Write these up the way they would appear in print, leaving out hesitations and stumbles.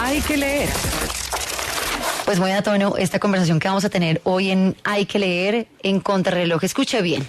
Hay que leer. Pues muy a tono esta conversación que vamos a tener hoy en Hay que leer en Contrarreloj. Escuche bien.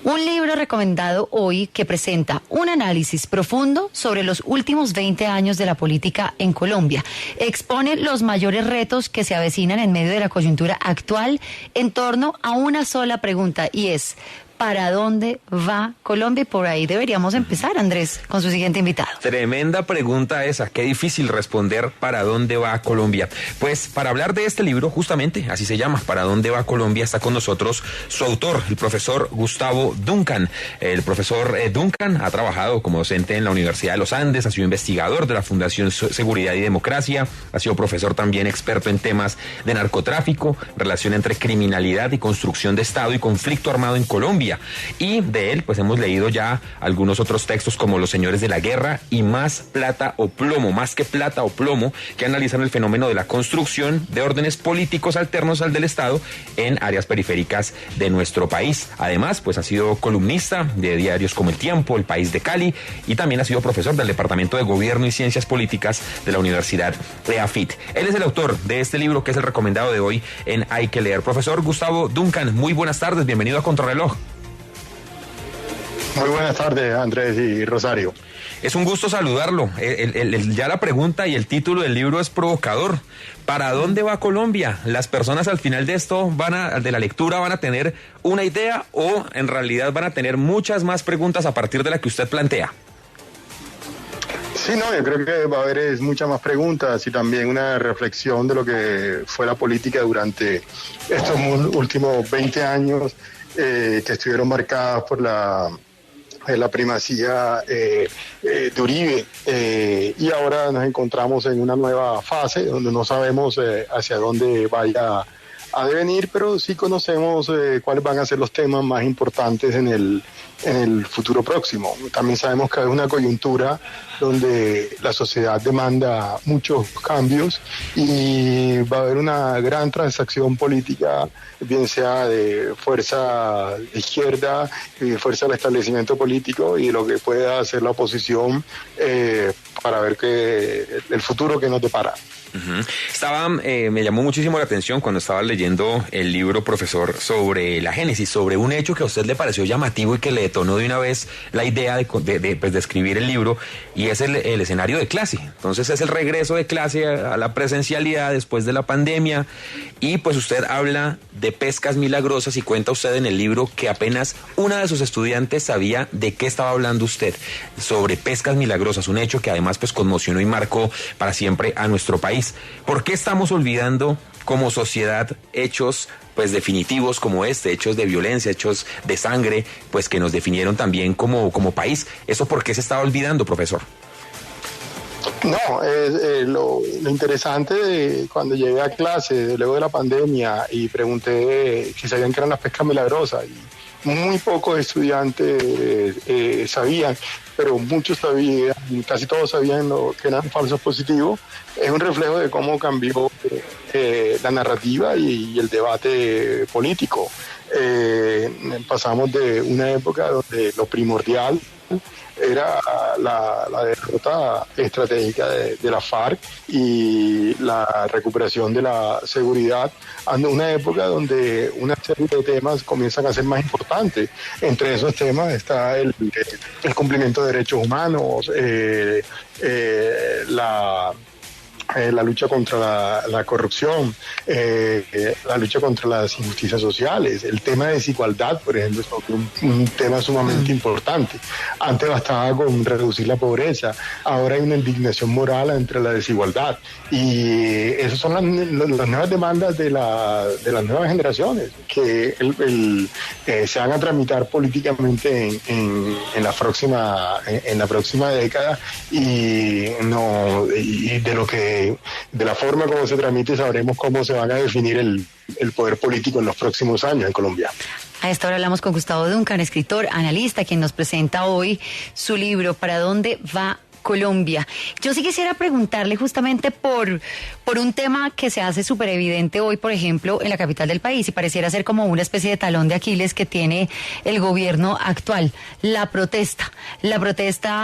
Un libro recomendado hoy que presenta un análisis profundo sobre los últimos 20 años de la política en Colombia. Expone los mayores retos que se avecinan en medio de la coyuntura actual en torno a una sola pregunta, y es: ¿para dónde va Colombia? Y por ahí deberíamos empezar, Andrés, con su siguiente invitado. Tremenda pregunta esa, qué difícil responder ¿para dónde va Colombia? Pues para hablar de este libro, justamente, así se llama, ¿para dónde va Colombia?, está con nosotros su autor, el profesor Gustavo Duncan. El profesor Duncan ha trabajado como docente en la Universidad de los Andes, ha sido investigador de la Fundación Seguridad y Democracia, ha sido profesor también experto en temas de narcotráfico, relación entre criminalidad y construcción de Estado y conflicto armado en Colombia. Y de él pues hemos leído ya algunos otros textos como Los Señores de la Guerra y Más Plata o Plomo, Más que Plata o Plomo, que analizan el fenómeno de la construcción de órdenes políticos alternos al del Estado en áreas periféricas de nuestro país. Además pues ha sido columnista de diarios como El Tiempo, El País de Cali, y también ha sido profesor del Departamento de Gobierno y Ciencias Políticas de la Universidad EAFIT. Él es el autor de este libro que es el recomendado de hoy en Hay que leer. Profesor Gustavo Duncan, muy buenas tardes, bienvenido a Contrarreloj. Muy buenas tardes, Andrés y Rosario. Es un gusto saludarlo. Ya la pregunta y el título del libro es provocador. ¿Para dónde va Colombia? ¿Las personas al final de esto de la lectura van a tener una idea o en realidad van a tener muchas más preguntas a partir de la que usted plantea? Sí, no, yo creo que va a haber muchas más preguntas y también una reflexión de lo que fue la política durante estos últimos 20 años que estuvieron marcadas por la primacía de Uribe, y ahora nos encontramos en una nueva fase donde no sabemos hacia dónde vaya a devenir, pero sí conocemos cuáles van a ser los temas más importantes en el futuro próximo. También sabemos que hay una coyuntura donde la sociedad demanda muchos cambios y va a haber una gran transacción política, bien sea de fuerza de izquierda y de fuerza del establecimiento político, y lo que pueda hacer la oposición para ver el futuro que nos depara. Me llamó muchísimo la atención cuando estaba leyendo el libro, profesor, sobre la génesis, sobre un hecho que a usted le pareció llamativo y que le detonó de una vez la idea de escribir el libro, y es el escenario de clase. Entonces es el regreso de clase a la presencialidad después de la pandemia, y pues usted habla de pescas milagrosas y cuenta usted en el libro que apenas una de sus estudiantes sabía de qué estaba hablando usted, sobre pescas milagrosas, un hecho que además pues conmocionó y marcó para siempre a nuestro país. ¿Por qué estamos olvidando como sociedad hechos pues definitivos como hechos de violencia, hechos de sangre, pues que nos definieron también como país? ¿Eso por qué se está olvidando, profesor? No, lo interesante de cuando llegué a clase luego de la pandemia y pregunté si sabían que eran las pescas milagrosas, y muy pocos estudiantes sabían, pero muchos sabían, casi todos sabían que eran falsos positivos. Es un reflejo de cómo cambió la narrativa y el debate político. Pasamos de una época donde lo primordial era la derrota estratégica de la FARC y la recuperación de la seguridad, a una época donde una serie de temas comienzan a ser más importantes. Entre esos temas está el cumplimiento de derechos humanos, la lucha contra la corrupción, la lucha contra las injusticias sociales, el tema de desigualdad, por ejemplo, es un tema sumamente importante. Antes bastaba con reducir la pobreza, ahora hay una indignación moral entre la desigualdad, y esas son las nuevas demandas de las nuevas generaciones, que se van a tramitar políticamente en la próxima década, y de la forma como se tramite sabremos cómo se van a definir el poder político en los próximos años en Colombia. A esta hora hablamos con Gustavo Duncan, escritor, analista, quien nos presenta hoy su libro ¿Para dónde va Colombia. Yo sí quisiera preguntarle justamente por un tema que se hace súper evidente hoy, por ejemplo, en la capital del país, y pareciera ser como una especie de talón de Aquiles que tiene el gobierno actual, la protesta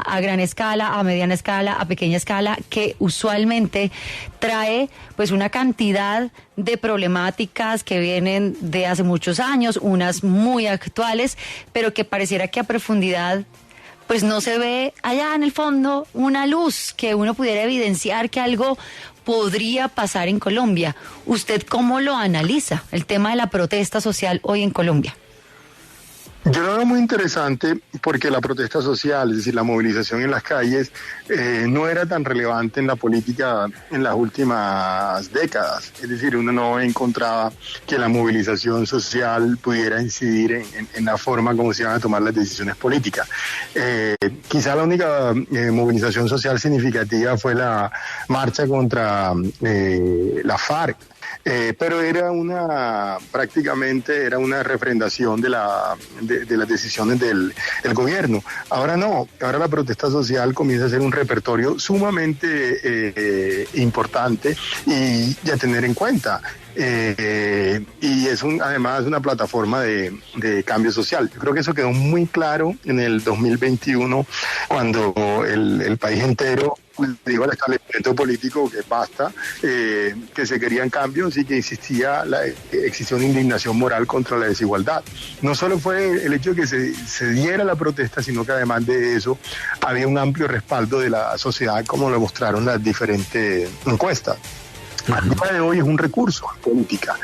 a gran escala, a mediana escala, a pequeña escala, que usualmente trae pues una cantidad de problemáticas que vienen de hace muchos años, unas muy actuales, pero que pareciera que a profundidad pues no se ve allá en el fondo una luz que uno pudiera evidenciar que algo podría pasar en Colombia. ¿Usted cómo lo analiza, el tema de la protesta social hoy en Colombia? Yo lo veo muy interesante porque la protesta social, es decir, la movilización en las calles, no era tan relevante en la política en las últimas décadas. Es decir, uno no encontraba que la movilización social pudiera incidir en la forma como se iban a tomar las decisiones políticas. Quizá la única movilización social significativa fue la marcha contra la FARC. Pero prácticamente era una refrendación de las decisiones del gobierno. Ahora no, ahora la protesta social comienza a ser un repertorio sumamente importante y a tener en cuenta. Y es además una plataforma de cambio social. Yo creo que eso quedó muy claro en el 2021 cuando el país entero digo al establecimiento político que basta, que se querían cambios y que existía una indignación moral contra la desigualdad. No solo fue el hecho de que se diera la protesta, sino que además de eso había un amplio respaldo de la sociedad, como lo mostraron las diferentes encuestas. Al día de hoy es un recurso en política,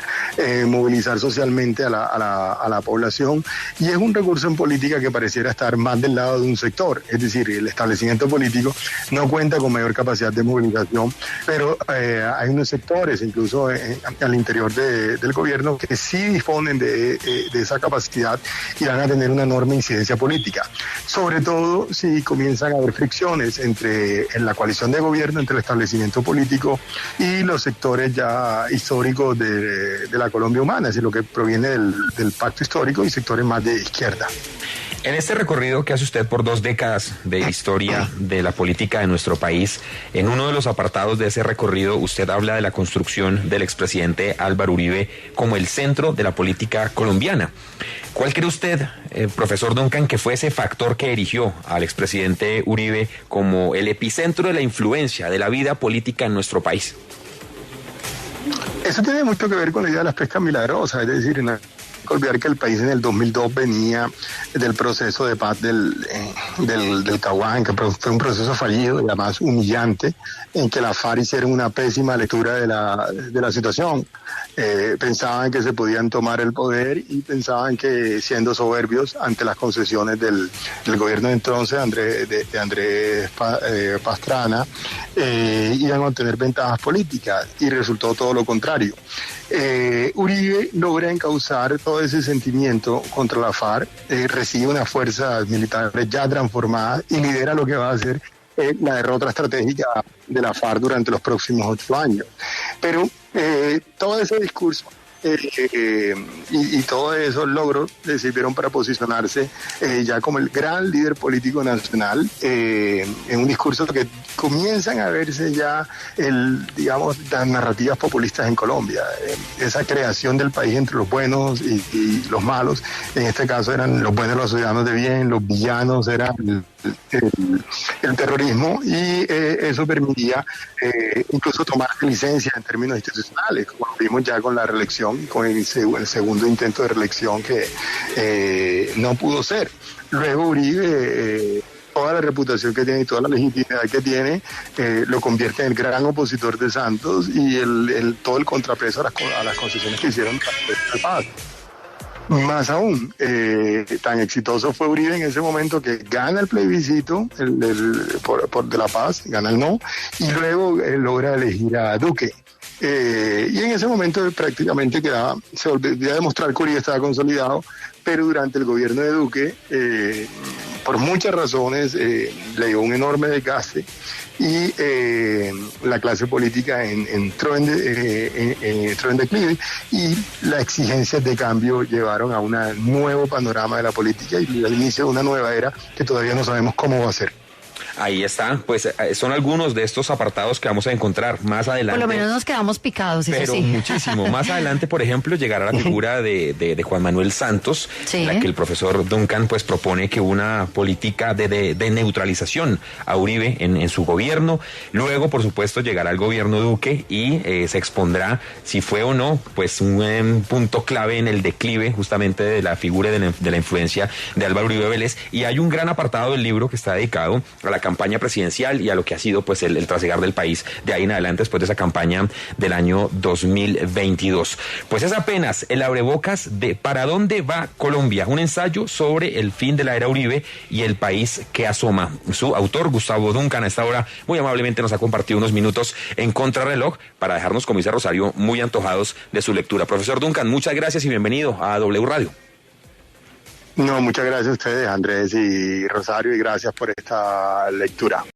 movilizar socialmente a la población, y es un recurso en política que pareciera estar más del lado de un sector, es decir, el establecimiento político no cuenta con mayor capacidad de movilización, pero hay unos sectores, incluso al interior del gobierno, que sí disponen de esa capacidad y van a tener una enorme incidencia política, sobre todo si comienzan a haber fricciones en la coalición de gobierno, entre el establecimiento político y los sectores ya históricos de la Colombia humana, es decir, lo que proviene del pacto histórico y sectores más de izquierda. En este recorrido que hace usted por 2 décadas de historia de la política de nuestro país, en uno de los apartados de ese recorrido usted habla de la construcción del expresidente Álvaro Uribe como el centro de la política colombiana. ¿Cuál cree usted, profesor Duncan, que fue ese factor que erigió al expresidente Uribe como el epicentro de la influencia de la vida política en nuestro país? Eso tiene mucho que ver con la idea de las pescas milagrosas, es decir, no hay que olvidar que el país en el 2002 venía del proceso de paz del Caguán, que fue un proceso fallido y además humillante, en que la FARC hicieron una pésima lectura de la situación. Pensaban que se podían tomar el poder y pensaban que, siendo soberbios ante las concesiones del gobierno de entonces, de Andrés Pastrana, iban a obtener ventajas políticas, y resultó todo lo contrario. Uribe logra encauzar todo ese sentimiento contra la FARC, recibe unas fuerzas militares ya transformadas y lidera lo que va a ser la derrota estratégica de la FARC durante los próximos 8 años. Pero todo ese discurso y todos esos logros le sirvieron para posicionarse ya como el gran líder político nacional, en un discurso que comienzan a verse ya las narrativas populistas en Colombia, esa creación del país entre los buenos y los malos. En este caso eran los buenos los ciudadanos de bien, los villanos eran el terrorismo, y eso permitía incluso tomar licencia en términos institucionales, como lo vimos ya con la reelección, con el segundo intento de reelección que no pudo ser. Luego Uribe, toda la reputación que tiene y toda la legitimidad que tiene, lo convierte en el gran opositor de Santos y todo el contrapeso a las concesiones que hicieron para el paz. Más aún, tan exitoso fue Uribe en ese momento que gana el plebiscito de la paz, gana el no, y luego logra elegir a Duque. Y en ese momento prácticamente se volvía a demostrar que Uribe estaba consolidado, pero durante el gobierno de Duque, por muchas razones, le dio un enorme desgaste, y la clase política entró en declive, y las exigencias de cambio llevaron a un nuevo panorama de la política y al inicio de una nueva era que todavía no sabemos cómo va a ser. Ahí está, pues son algunos de estos apartados que vamos a encontrar más adelante. Por lo menos nos quedamos picados, eso pero sí. muchísimo. Más adelante, por ejemplo, llegará la figura de Juan Manuel Santos, Sí. en la que el profesor Duncan pues propone que una política de neutralización a Uribe en su gobierno. Luego, por supuesto, llegará el gobierno Duque y se expondrá si fue o no pues un punto clave en el declive justamente de la figura de la influencia de Álvaro Uribe Vélez. Y hay un gran apartado del libro que está dedicado a la campaña presidencial y a lo que ha sido pues el trasegar del país de ahí en adelante después de esa campaña del año 2022. Pues es apenas el abrebocas de ¿Para dónde va Colombia? Un ensayo sobre el fin de la era Uribe y el país que asoma. Su autor, Gustavo Duncan, a esta hora muy amablemente nos ha compartido unos minutos en contrarreloj para dejarnos, como dice Rosario, muy antojados de su lectura. Profesor Duncan, muchas gracias y bienvenido a W Radio. No, muchas gracias a ustedes, Andrés y Rosario, y gracias por esta lectura.